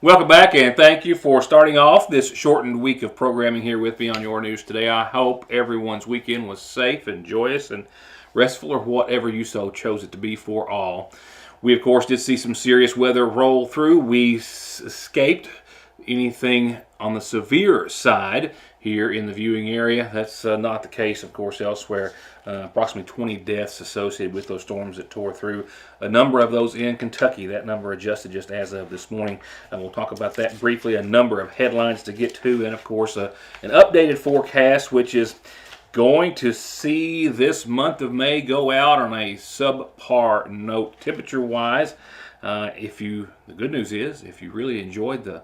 Welcome back, and thank you for starting off this shortened week of programming here with me on Your News Today. I hope everyone's weekend was safe and joyous and restful, or whatever you so chose it to be for all. We, of course, did see some serious weather roll through. We escaped anything on the severe side here in the viewing area. That's not the case, of course, elsewhere. Approximately 20 deaths associated with those storms that tore through. A number of those in Kentucky. That number adjusted just as of this morning. And we'll talk about that briefly. A number of headlines to get to, and of course an updated forecast, which is going to see this month of May go out on a subpar note temperature-wise. The good news is, if you really enjoyed the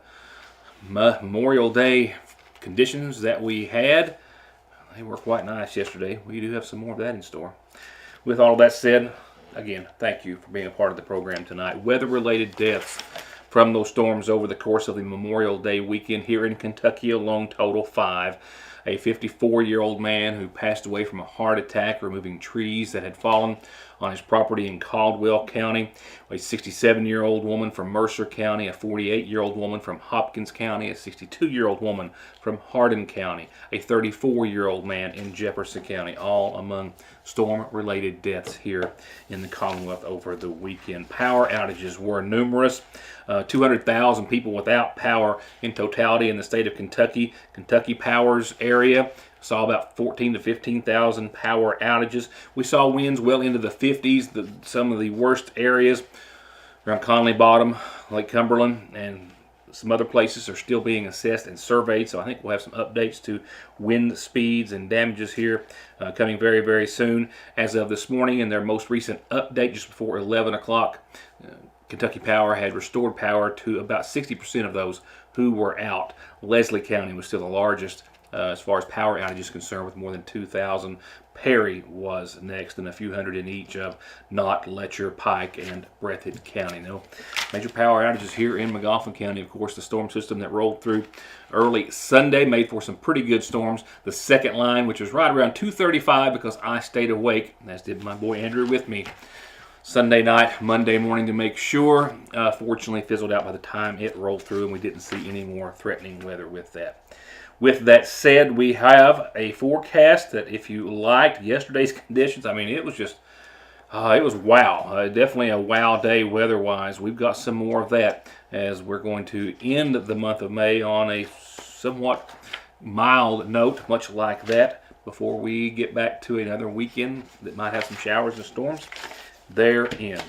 Memorial Day conditions that we had, they were quite nice yesterday. We do have some more of that in store. With all of that said, again, thank you for being a part of the program tonight. Weather-related deaths from those storms over the course of the Memorial Day weekend here in Kentucky alone total 5. A 54-year-old man who passed away from a heart attack removing trees that had fallen on his property in Caldwell County. A 67-year-old woman from Mercer County, a 48-year-old woman from Hopkins County, a 62-year-old woman from Hardin County, a 34-year-old man in Jefferson County, all among storm-related deaths here in the Commonwealth over the weekend. Power outages were numerous. 200,000 people without power in totality in the state of Kentucky. Kentucky Power's area saw about 14 to 15,000 power outages. We saw winds well into the 50s. Some of the worst areas around Conley Bottom, Lake Cumberland, and some other places are still being assessed and surveyed. So I think we'll have some updates to wind speeds and damages here coming very, very soon. As of this morning, in their most recent update just before 11 o'clock, Kentucky Power had restored power to about 60% of those who were out. Leslie County was still the largest as far as power outages is concerned, with more than 2,000. Perry was next, and a few hundred in each of Knott, Letcher, Pike, and Breathitt County. No major power outages here in Magoffin County. Of course, the storm system that rolled through early Sunday made for some pretty good storms. The second line, which was right around 2:35 because I stayed awake, as did my boy Andrew with me, Sunday night, Monday morning to make sure, fortunately fizzled out by the time it rolled through, and we didn't see any more threatening weather with that. With that said, we have a forecast that if you liked yesterday's conditions, I mean, it was just, it was wow. Definitely a wow day weather-wise. We've got some more of that as we're going to end the month of May on a somewhat mild note, much like that, before we get back to another weekend that might have some showers and storms therein.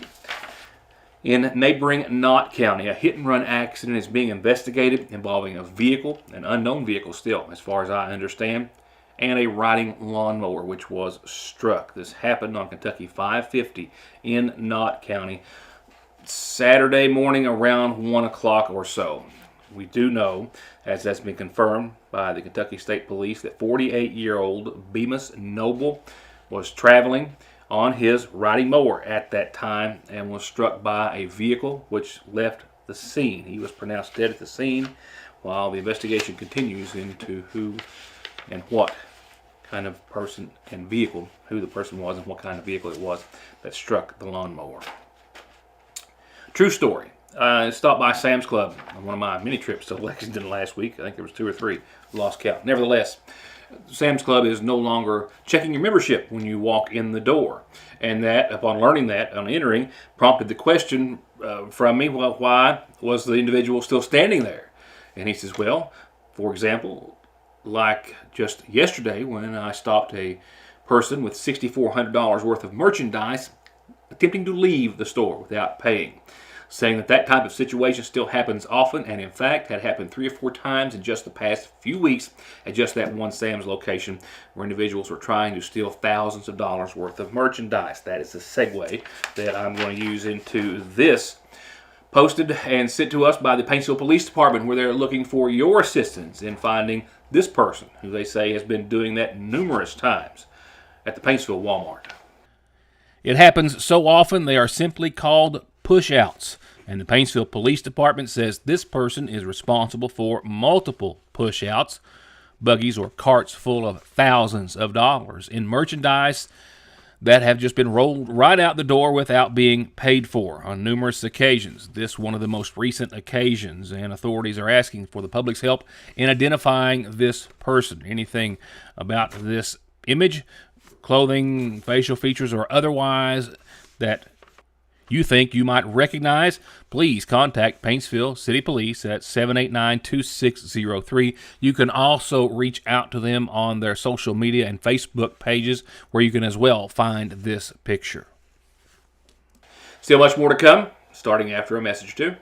In neighboring Knott County, a hit-and-run accident is being investigated involving a vehicle, an unknown vehicle still, as far as I understand, and a riding lawnmower, which was struck. This happened on Kentucky 550 in Knott County Saturday morning around 1 o'clock or so. We do know, as that's been confirmed by the Kentucky State Police, that 48-year-old Bemis Noble was traveling on his riding mower at that time and was struck by a vehicle which left the scene. He was pronounced dead at the scene while the investigation continues into who and what kind of person and vehicle, who the person was and what kind of vehicle it was that struck the lawnmower. True story. I stopped by Sam's Club on one of my mini trips to Lexington last week. I think there was 2 or 3. Lost count. Nevertheless, Sam's Club is no longer checking your membership when you walk in the door. And that, upon learning that, on entering, prompted the question from me, well, why was the individual still standing there? And he says, well, for example, like just yesterday when I stopped a person with $6,400 worth of merchandise attempting to leave the store without paying, saying that type of situation still happens often, and in fact had happened 3 or 4 times in just the past few weeks at just that one Sam's location, where individuals were trying to steal thousands of dollars worth of merchandise. That is a segue that I'm going to use into this, posted and sent to us by the Paintsville Police Department, where they're looking for your assistance in finding this person, who they say has been doing that numerous times at the Paintsville Walmart. It happens so often they are simply called push-outs, and the Paintsville Police Department says this person is responsible for multiple push-outs, buggies or carts full of thousands of dollars in merchandise that have just been rolled right out the door without being paid for on numerous occasions. This one of the most recent occasions, and authorities are asking for the public's help in identifying this person. Anything about this image, clothing, facial features, or otherwise that you think you might recognize, please contact Paintsville City Police at 789-2603. You can also reach out to them on their social media and Facebook pages, where you can as well find this picture. Still much more to come, starting after a message or two.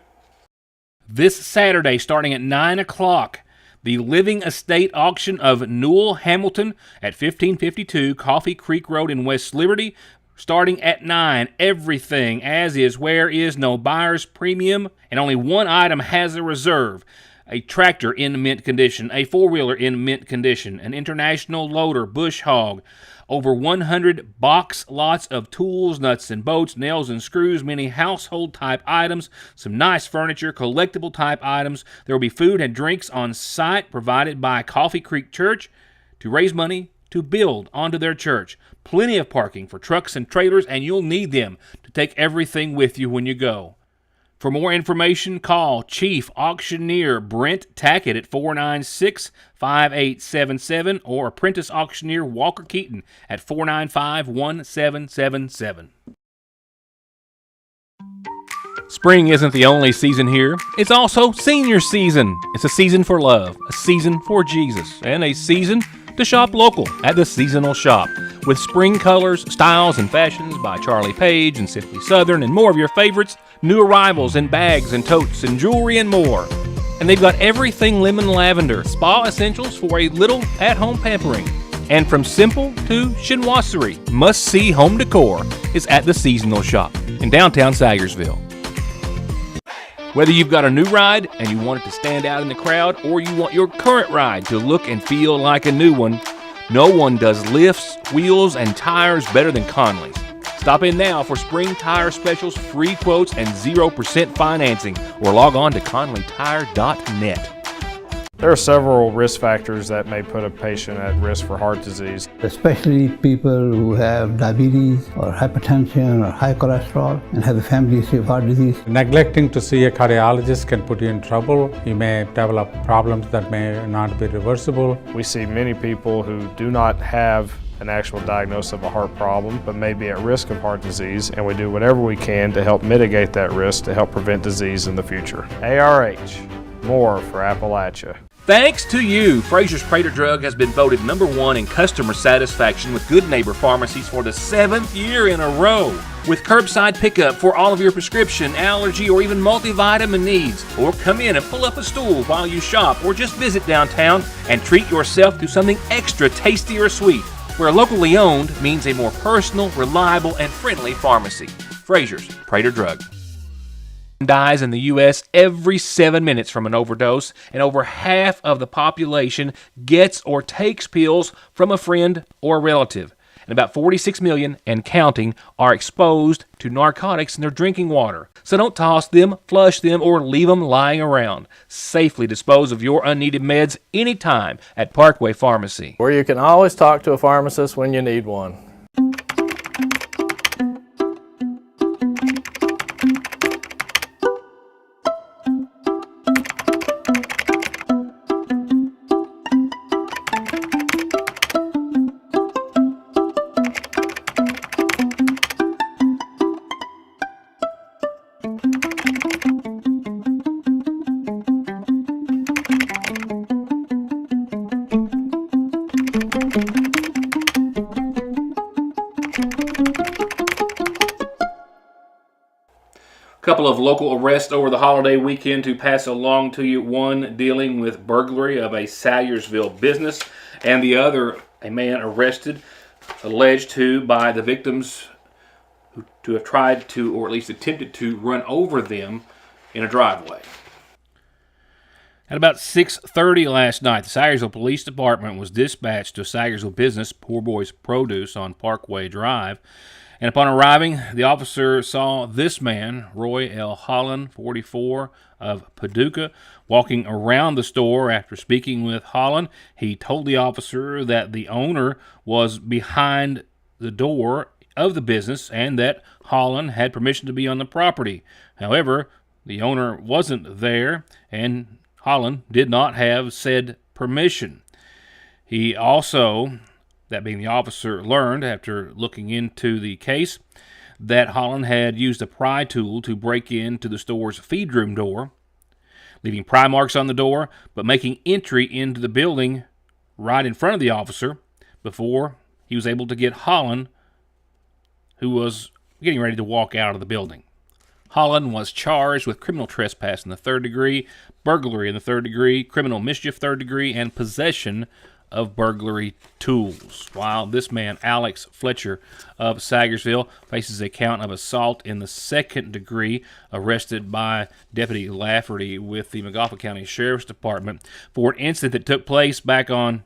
This Saturday, starting at 9 o'clock, the Living Estate Auction of Newell Hamilton at 1552 Coffee Creek Road in West Liberty. Starting at 9, everything as is, where is, no buyer's premium, and only one item has a reserve. A tractor in mint condition, a four-wheeler in mint condition, an international loader, bush hog, over 100 box lots of tools, nuts and bolts, nails and screws, many household-type items, some nice furniture, collectible-type items. There will be food and drinks on site provided by Coffee Creek Church to raise money to build onto their church. Plenty of parking for trucks and trailers, and you'll need them to take everything with you when you go. For more information, call Chief Auctioneer Brent Tackett at 496-5877 or Apprentice Auctioneer Walker Keaton at 495-1777. Spring isn't the only season here. It's also senior season. It's a season for love, a season for Jesus, and a season to shop local at the Seasonal Shop. With spring colors, styles, and fashions by Charlie Page and Simply Southern, and more of your favorites, new arrivals in bags and totes and jewelry and more. And they've got everything lemon lavender, spa essentials for a little at-home pampering. And from simple to chinoiserie, must-see home decor is at the Seasonal Shop in downtown Sayersville. Whether you've got a new ride and you want it to stand out in the crowd, or you want your current ride to look and feel like a new one, no one does lifts, wheels, and tires better than Conley's. Stop in now for spring tire specials, free quotes, and 0% financing, or log on to conleytire.net. There are several risk factors that may put a patient at risk for heart disease. Especially people who have diabetes or hypertension or high cholesterol and have a family history of heart disease. Neglecting to see a cardiologist can put you in trouble. You may develop problems that may not be reversible. We see many people who do not have an actual diagnosis of a heart problem, but may be at risk of heart disease, and we do whatever we can to help mitigate that risk to help prevent disease in the future. ARH, more for Appalachia. Thanks to you, Fraser's Prater Drug has been voted #1 in customer satisfaction with Good Neighbor Pharmacies for the 7th year in a row. With curbside pickup for all of your prescription, allergy, or even multivitamin needs. Or come in and pull up a stool while you shop, or just visit downtown and treat yourself to something extra tasty or sweet. Where locally owned means a more personal, reliable, and friendly pharmacy. Fraser's Prater Drug. Dies in the U.S. every 7 minutes from an overdose, and over half of the population gets or takes pills from a friend or a relative. And about 46 million and counting are exposed to narcotics in their drinking water. So don't toss them, flush them, or leave them lying around. Safely dispose of your unneeded meds anytime at Parkway Pharmacy, where you can always talk to a pharmacist when you need one. Couple of local arrests over the holiday weekend to pass along to you. One dealing with burglary of a Sayersville business, and the other a man arrested, alleged to by the victims to have tried to, or at least attempted to, run over them in a driveway. At about 6:30 last night, the Sayersville Police Department was dispatched to Sayersville business Poor Boys Produce on Parkway Drive. And upon arriving, the officer saw this man, Roy L. Holland, 44, of Paducah, walking around the store. After speaking with Holland, he told the officer that the owner was behind the door of the business and that Holland had permission to be on the property. However, the owner wasn't there, and Holland did not have said permission. He also, that being the officer, learned after looking into the case that Holland had used a pry tool to break into the store's feed room door, leaving pry marks on the door, but making entry into the building right in front of the officer before he was able to get Holland, who was getting ready to walk out of the building. Holland was charged with criminal trespass in the 3rd degree, burglary in the 3rd degree, criminal mischief 3rd degree, and possession of burglary tools, while this man, Alex Fletcher of Sagersville, faces a count of assault in the 2nd degree, arrested by Deputy Lafferty with the Magafa County Sheriff's Department for an incident that took place back on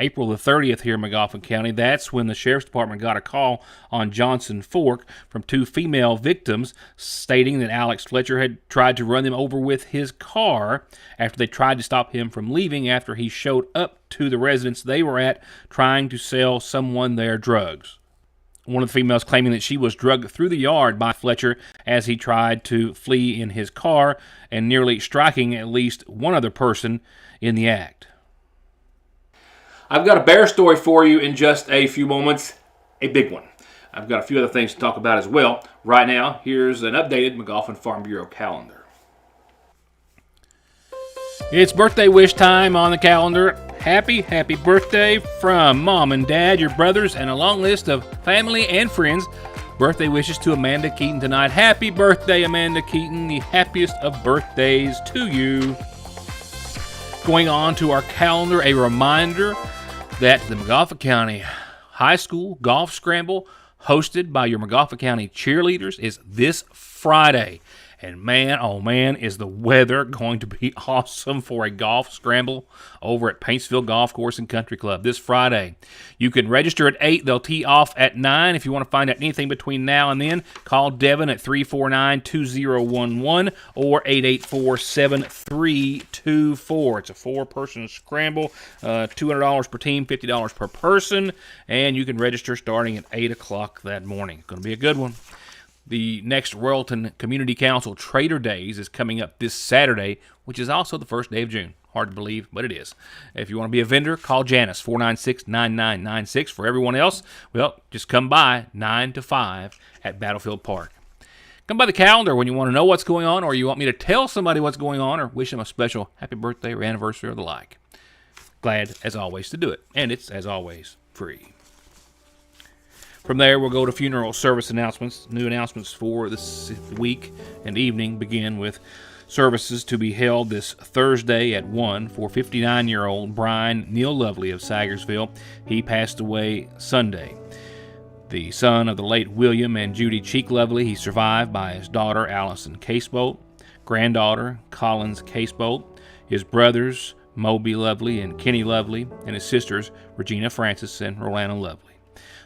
April the 30th here in Magafa County. That's when the Sheriff's Department got a call on Johnson Fork from 2 female victims stating that Alex Fletcher had tried to run them over with his car after they tried to stop him from leaving after he showed up to the residence they were at trying to sell someone their drugs. One of the females claiming that she was drugged through the yard by Fletcher as he tried to flee in his car and nearly striking at least one other person in the act. I've got a bear story for you in just a few moments, a big one. I've got a few other things to talk about as well. Right now, here's an updated McGoffin Farm Bureau calendar. It's birthday wish time on the calendar. Happy birthday from Mom and Dad, your brothers, and a long list of family and friends. Birthday wishes to Amanda Keaton tonight. Happy birthday, Amanda Keaton. The happiest of birthdays to you. Going on to our calendar, a reminder that the Magafa County High School Golf Scramble, hosted by your Magafa County cheerleaders, is this Friday. And man, oh man, is the weather going to be awesome for a golf scramble over at Paintsville Golf Course and Country Club this Friday. You can register at 8. They'll tee off at 9. If you want to find out anything between now and then, call Devin at 349-2011 or 884-7324. It's a 4-person scramble, $200 per team, $50 per person, and you can register starting at 8 o'clock that morning. It's going to be a good one. The next Royalton Community Council Trader Days is coming up this Saturday, which is also the first day of June. Hard to believe, but it is. If you want to be a vendor, call Janice, 496-9996. For everyone else, well, just come by 9 to 5 at Battlefield Park. Come by the calendar when you want to know what's going on, or you want me to tell somebody what's going on, or wish them a special happy birthday or anniversary or the like. Glad, as always, to do it. And it's, as always, free. From there, we'll go to funeral service announcements. New announcements for this week and evening begin with services to be held this Thursday at 1 for 59-year-old Brian Neil Lovely of Sagersville. He passed away Sunday. The son of the late William and Judy Cheek Lovely, he's survived by his daughter Allison Casebolt, granddaughter Collins Casebolt, his brothers Moby Lovely and Kenny Lovely, and his sisters Regina Francis and Rolana Lovely.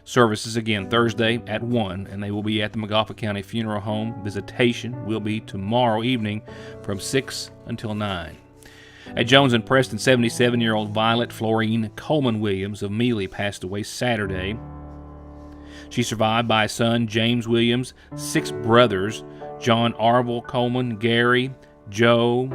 Services again Thursday at 1, and they will be at the Magafa County Funeral Home. Visitation will be tomorrow evening from 6 until 9. At Jones and Preston, 77-year-old Violet Florine Coleman Williams of Mealy passed away Saturday. She's survived by a son, James Williams, 6 brothers, John Arville Coleman, Gary, Joe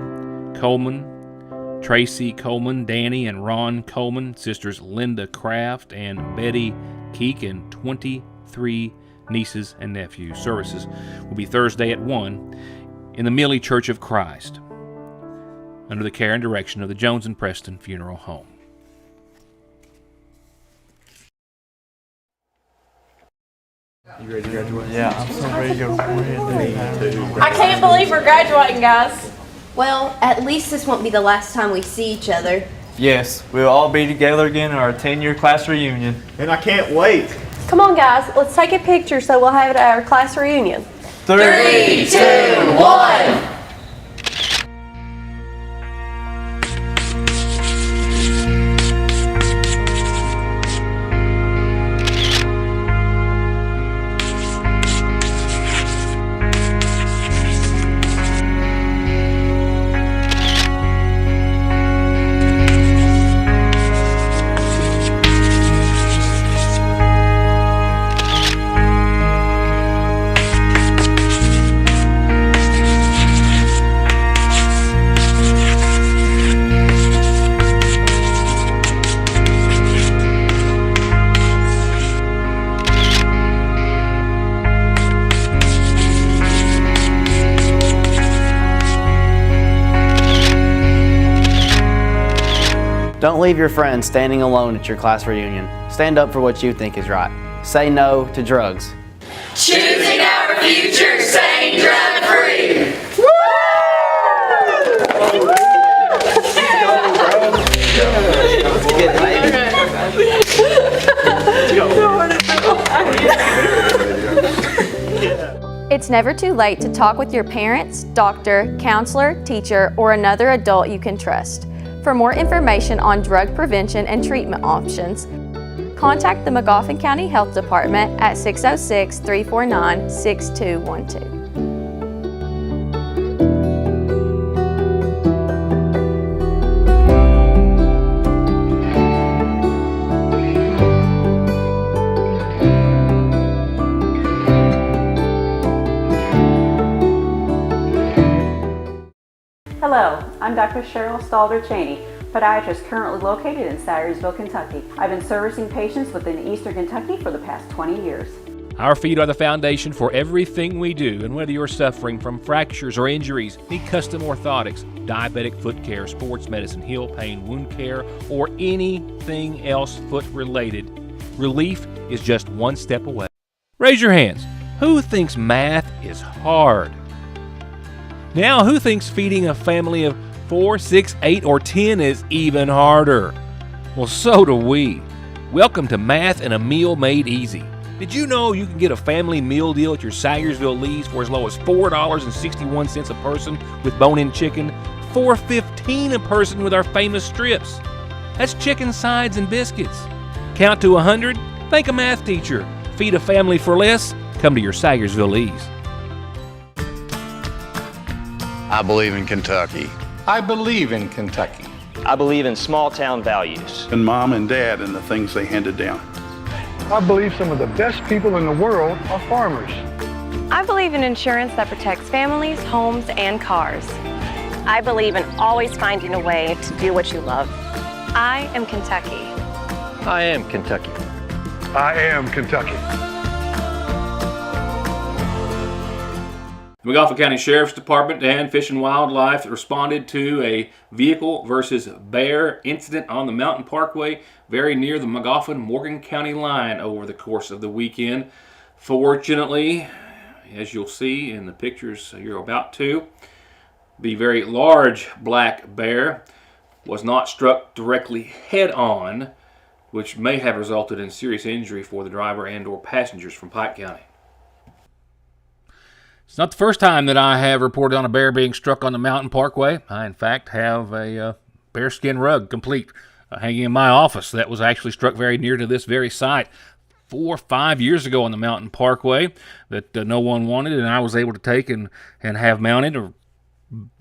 Coleman, Tracy Coleman, Danny and Ron Coleman, sisters Linda Kraft and Betty Keek, and 23 nieces and nephews. Services will be Thursday at 1 in the Mealy Church of Christ, under the care and direction of the Jones and Preston Funeral Home. You ready to graduate? Yeah, I'm so ready to go. I can't believe we're graduating, guys. Well, at least this won't be the last time we see each other. Yes, we'll all be together again in our 10-year class reunion. And I can't wait. Come on, guys. Let's take a picture so we'll have it at our class reunion. 3, 2, 1. Don't leave your friends standing alone at your class reunion. Stand up for what you think is right. Say no to drugs. Choosing our future, staying drug free. It's never too late to talk with your parents, doctor, counselor, teacher, or another adult you can trust. For more information on drug prevention and treatment options, contact the Magoffin County Health Department at 606-349-6212. Hello, I'm Dr. Cheryl Stalder-Cheney, podiatrist currently located in Sayersville, Kentucky. I've been servicing patients within Eastern Kentucky for the past 20 years. Our feet are the foundation for everything we do, and whether you're suffering from fractures or injuries, need custom orthotics, diabetic foot care, sports medicine, heel pain, wound care, or anything else foot-related, relief is just one step away. Raise your hands. Who thinks math is hard? Now, who thinks feeding a family of 4, 6, 8, or 10 is even harder? Well, so do we. Welcome to Math and a Meal Made Easy. Did you know you can get a family meal deal at your Sayersville Lee's for as low as $4.61 a person with bone-in chicken, $4.15 a person with our famous strips? That's chicken sides and biscuits. Count to 100? Thank a math teacher. Feed a family for less? Come to your Sayersville Lee's. I believe in Kentucky. I believe in Kentucky. I believe in small town values. And mom and dad and the things they handed down. I believe some of the best people in the world are farmers. I believe in insurance that protects families, homes, and cars. I believe in always finding a way to do what you love. I am Kentucky. I am Kentucky. I am Kentucky. The Magoffin County Sheriff's Department and Fish and Wildlife responded to a vehicle versus bear incident on the Mountain Parkway very near the Magoffin-Morgan County line over the course of the weekend. Fortunately, as you'll see in the pictures you're about to, the very large black bear was not struck directly head-on, which may have resulted in serious injury for the driver and or passengers from Pike County. It's not the first time that I have reported on a bear being struck on the Mountain Parkway. I, in fact, have a bearskin rug complete hanging in my office that was actually struck very near to this very site 4 or 5 years ago on the Mountain Parkway that no one wanted, and I was able to take and have mounted or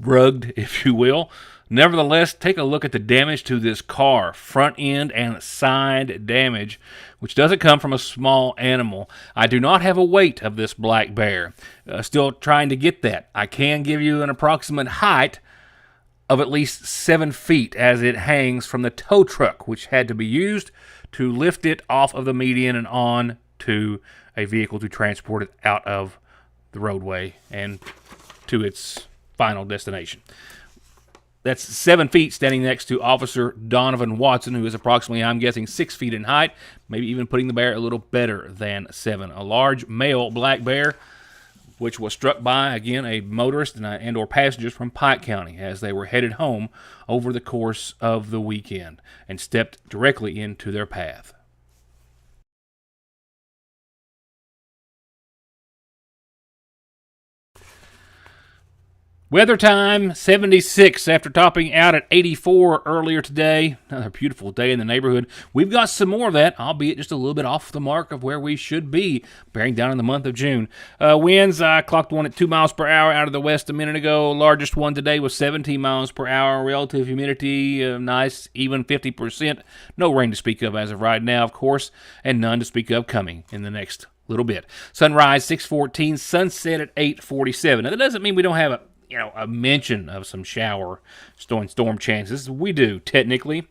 rugged, if you will. Nevertheless, take a look at the damage to this car, front end and side damage, which doesn't come from a small animal. I do not have a weight of this black bear. Still trying to get that. I can give you an approximate height of at least 7 feet as it hangs from the tow truck, which had to be used to lift it off of the median and on to a vehicle to transport it out of the roadway and to its final destination. That's 7 feet standing next to Officer Donovan Watson, who is approximately, I'm guessing, 6 feet in height, maybe even putting the bear a little better than 7. A large male black bear, which was struck by, again, a motorist and or passengers from Pike County as they were headed home over the course of the weekend and stepped directly into their path. Weather time, 76 after topping out at 84 earlier today. Another beautiful day in the neighborhood. We've got some more of that, albeit just a little bit off the mark of where we should be, bearing down in the month of June. Winds, I clocked one at 2 miles per hour out of the west a minute ago. Largest one today was 17 miles per hour. Relative humidity, nice, even 50%. No rain to speak of as of right now, of course, and none to speak of coming in the next little bit. Sunrise, 6:14, sunset at 8:47. Now, that doesn't mean we don't have a mention of some shower storm chances. We do, technically.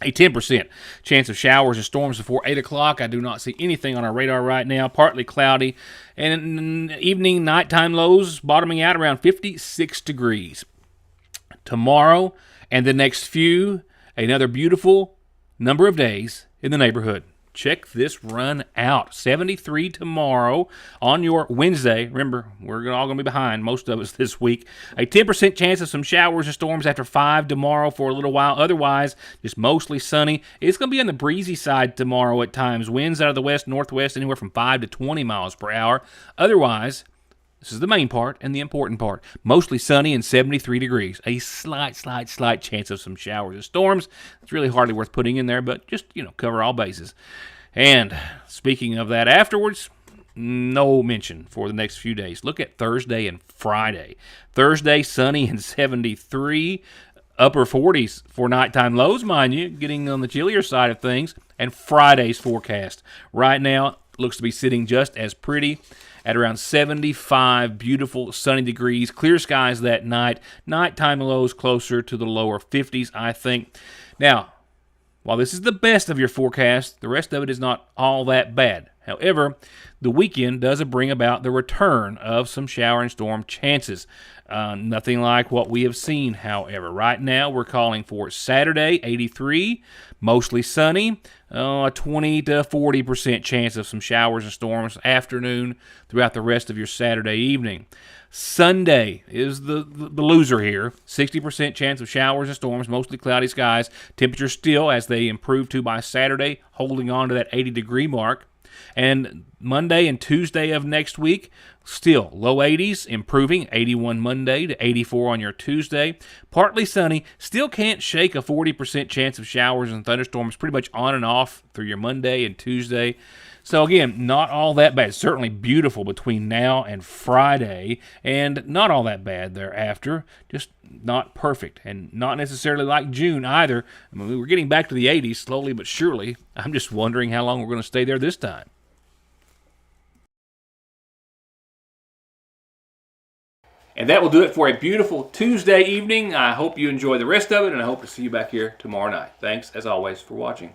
A 10% chance of showers and storms before 8 o'clock. I do not see anything on our radar right now. Partly cloudy. And evening, nighttime lows bottoming out around 56 degrees. Tomorrow and the next few, Another beautiful number of days in the neighborhood. Check this run out. 73 tomorrow on your Wednesday. Remember, we're all going to be behind, most of us this week. A 10% chance of some showers and storms after 5 tomorrow for a little while. Otherwise, just mostly sunny. It's going to be on the breezy side tomorrow at times. Winds out of the west, northwest, anywhere from 5 to 20 miles per hour. Otherwise, this is the main part and the important part. Mostly sunny and 73 degrees. A slight chance of some showers and storms. It's really hardly worth putting in there, but just, cover all bases. And speaking of that afterwards, no mention for the next few days. Look at Thursday and Friday. Thursday, sunny and 73. Upper 40s for nighttime lows, mind you, getting on the chillier side of things. And Friday's forecast. Right now, looks to be sitting just as pretty at around 75 beautiful sunny degrees. Clear skies that night. Nighttime lows closer to the lower 50s, I think. Now, while this is the best of your forecast, the rest of it is not all that bad. However, the weekend does bring about the return of some shower and storm chances. Nothing like what we have seen, however. Right now, we're calling for Saturday, 83, mostly sunny, a 20 to 40% chance of some showers and storms afternoon throughout the rest of your Saturday evening. Sunday is the loser here. 60% chance of showers and storms, mostly cloudy skies. Temperatures still, as they improve to by Saturday, holding on to that 80-degree mark. And Monday and Tuesday of next week, still low 80s, improving 81 Monday to 84 on your Tuesday. Partly sunny, still can't shake a 40% chance of showers and thunderstorms, pretty much on and off through your Monday and Tuesday. So again, not all that bad. Certainly beautiful between now and Friday, and not all that bad thereafter. Just not perfect, and not necessarily like June either. I mean, we're getting back to the 80s slowly but surely. I'm just wondering how long we're going to stay there this time. And that will do it for a beautiful Tuesday evening. I hope you enjoy the rest of it, and I hope to see you back here tomorrow night. Thanks, as always, for watching.